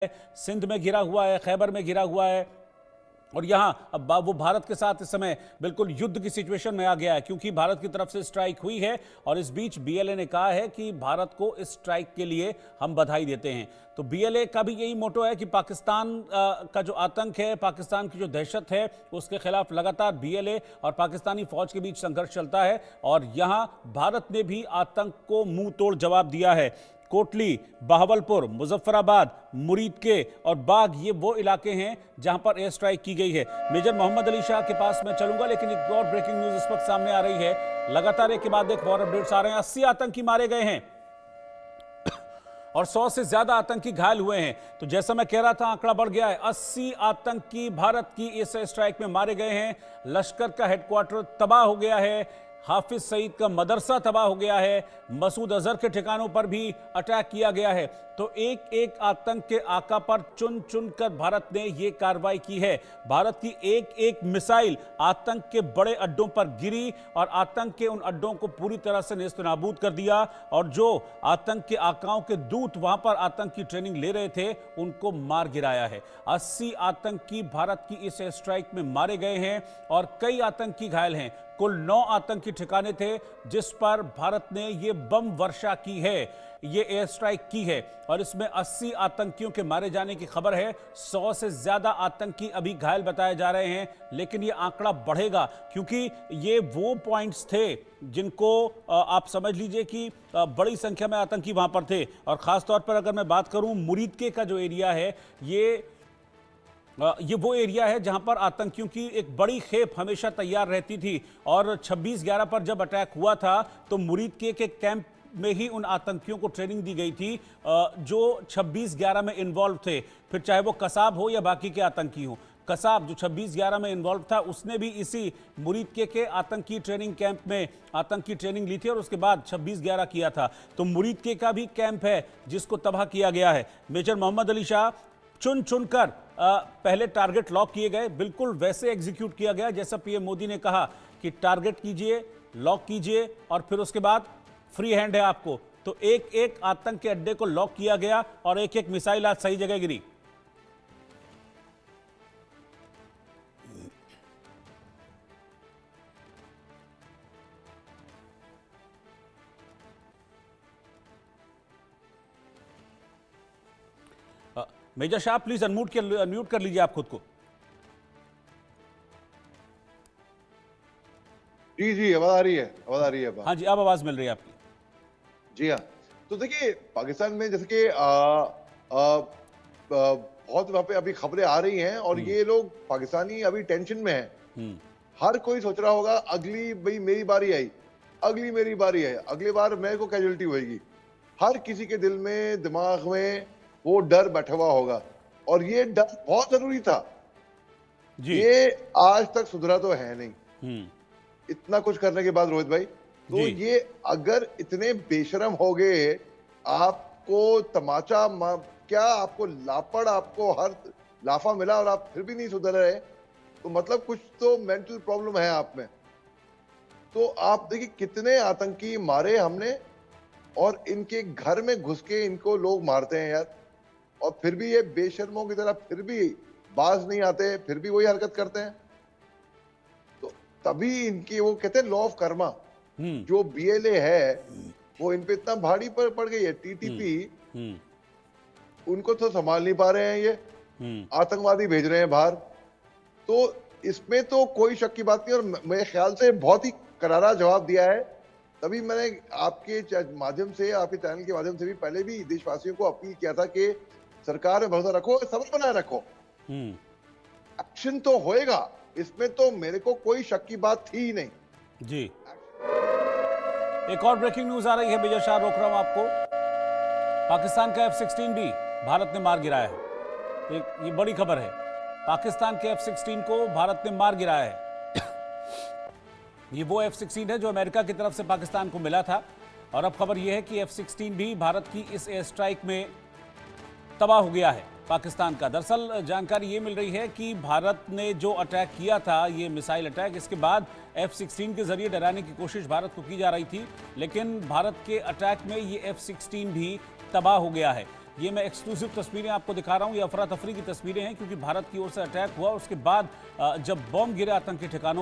सिंध में गिरा हुआ है, खैबर में गिरा हुआ है और यहाँ अब वो भारत के साथ इस समय बिल्कुल युद्ध की सिचुएशन में आ गया है क्योंकि भारत की तरफ से स्ट्राइक हुई है और इस बीच बीएलए ने कहा है कि भारत को इस स्ट्राइक के लिए हम बधाई देते हैं। तो बीएलए का भी यही मोटो है कि पाकिस्तान का जो आतंक है, पाकिस्तान की जो दहशत है, उसके खिलाफ लगातार बीएलए और पाकिस्तानी फौज के बीच संघर्ष चलता है और यहाँ भारत ने भी आतंक को मुंह तोड़ जवाब दिया है। कोटली, बहावलपुर, मुजफ्फराबाद, मुरीदके और बाग ये वो इलाके हैं जहां पर एयर स्ट्राइक की गई है। मेजर मोहम्मद अली शाह के पास मैं चलूंगा, लेकिन एक और ब्रेकिंग न्यूज इस वक्त सामने आ रही है। लगातार एक के बाद एक और अपडेट्स आ रहे हैं। 80 आतंकी मारे गए हैं और 100 से ज्यादा आतंकी घायल हुए हैं। तो जैसा मैं कह रहा था, आंकड़ा बढ़ गया है। 80 आतंकी भारत की इस स्ट्राइक में मारे गए हैं। लश्कर का हेडक्वार्टर तबाह हो गया है, हाफिज सईद का मदरसा तबाह हो गया है, मसूद अजहर के ठिकानों पर भी अटैक किया गया है। तो एक एक आतंक के आका पर चुन चुन कर भारत ने यह कार्रवाई की है। भारत की एक एक मिसाइल आतंक के बड़े अड्डों पर गिरी और आतंक के उन अड्डों को पूरी तरह से नेस्तनाबूद कर दिया और जो आतंक के आकाओं के दूत वहां पर आतंक की ट्रेनिंग ले रहे थे उनको मार गिराया है। 80 आतंकी भारत की इस स्ट्राइक में मारे गए हैं और कई आतंकी घायल हैं। कुल 9 आतंकी ठिकाने थे जिस पर भारत ने ये बम वर्षा की है, ये एयर स्ट्राइक की है और इसमें 80 आतंकियों के मारे जाने की खबर है। 100 से ज्यादा आतंकी अभी घायल बताए जा रहे हैं, लेकिन ये आंकड़ा बढ़ेगा क्योंकि ये वो पॉइंट्स थे जिनको आप समझ लीजिए कि बड़ी संख्या में आतंकी वहां पर थे। और खासतौर पर अगर मैं बात करूं, मुरीदके का जो एरिया है ये वो एरिया है जहां पर आतंकियों की एक बड़ी खेप हमेशा तैयार रहती थी और 26/11 पर जब अटैक हुआ था तो मुरीदके के कैंप में ही उन आतंकियों को ट्रेनिंग दी गई थी जो 26/11 में इन्वॉल्व थे। फिर चाहे वो कसाब हो या बाकी के आतंकी हो। कसाब जो 26/11 में इन्वॉल्व था उसने भी इसी मुरीदके के आतंकी ट्रेनिंग कैंप में आतंकी ट्रेनिंग ली थी और उसके बाद 26/11 किया था। तो मुरीदके का भी कैंप है जिसको तबाह किया गया है। मेजर मोहम्मद अली शाह, चुन चुनकर पहले टारगेट लॉक किए गए, बिल्कुल वैसे एग्जीक्यूट किया गया जैसा पीएम मोदी ने कहा कि टारगेट कीजिए, लॉक कीजिए और फिर उसके बाद फ्री हैंड है आपको। तो एक एक आतंक के अड्डे को लॉक किया गया और एक एक मिसाइल आज सही जगह गिरी। मेजर शाह प्लीज अनम्यूट कर लीजिए आप खुद को। जी जी, आवाज आ रही है, आवाज आ रही है। हाँ जी, अब आवाज मिल रही है आपकी। जी हाँ, तो देखिए पाकिस्तान में जैसे कि बहुत वहां पे अभी खबरें आ रही हैं और ये लोग पाकिस्तानी अभी टेंशन में हैं। हर कोई सोच रहा होगा अगली भाई मेरी बारी आई, अगली मेरी बारी है, अगली बार मेरे को कैजुअलिटी होगी। हर किसी के दिल में, दिमाग में वो डर बैठा हुआ होगा और ये डर बहुत जरूरी था जी। ये आज तक सुधरा तो है नहीं इतना कुछ करने के बाद रोहित भाई। तो ये अगर इतने बेशरम हो गए, आपको तमाचा क्या आपको लापड़, आपको हर लाफा मिला और आप फिर भी नहीं सुधर रहे, तो मतलब कुछ तो मेंटल प्रॉब्लम है आप में। तो आप देखिए कितने आतंकी मारे हमने और इनके घर में घुस के इनको लोग मारते हैं यार, और फिर भी ये बेशर्मों की तरह फिर भी बाज नहीं आते, फिर भी वही हरकत करते हैं। तो तभी इनकी वो कहते हैं लॉ ऑफ कर्मा, जो बीएलए है वो इन पे इतना भारी पड़ गई है। टीटीपी उनको तो संभाल नहीं पा रहे हैं, ये आतंकवादी भेज रहे हैं बाहर। तो इसमें तो कोई शक की बात नहीं और मेरे ख्याल से बहुत ही करारा जवाब दिया है। तभी मैंने आपके माध्यम से, आपके चैनल के माध्यम से भी पहले भी देशवासियों को अपील किया था कि सरकार में भरोसा रखो, सब्र बनाए रखो, एक्शन तो होएगा, इसमें तो मेरे को कोई शक की बात थी ही नहीं जी। एक और ब्रेकिंग न्यूज आ रही है मेजर शाह, रोक रहा हूं आपको। पाकिस्तान का F-16 भी भारत ने मार गिराया है। ये बड़ी खबर है, पाकिस्तान के F-16 को भारत ने मार गिराया है। ये वो F-16 है जो अमेरिका की तरफ से पाकिस्तान को मिला था और अब खबर यह है कि F-16 भी भारत की इस एयर स्ट्राइक में तबाह हो गया है पाकिस्तान का। दरअसल जानकारी ये मिल रही है कि भारत ने जो अटैक किया था, ये मिसाइल अटैक, इसके बाद F-16 के जरिए डराने की कोशिश भारत को की जा रही थी, लेकिन भारत के अटैक में ये F-16 भी तबाह हो गया है। ये मैं एक्सक्लूसिव तस्वीरें आपको दिखा रहा हूँ। ये अफरा तफरी की तस्वीरें हैं क्योंकि भारत की ओर से अटैक हुआ, उसके बाद जब बॉम्ब गिरे आतंकी ठिकानों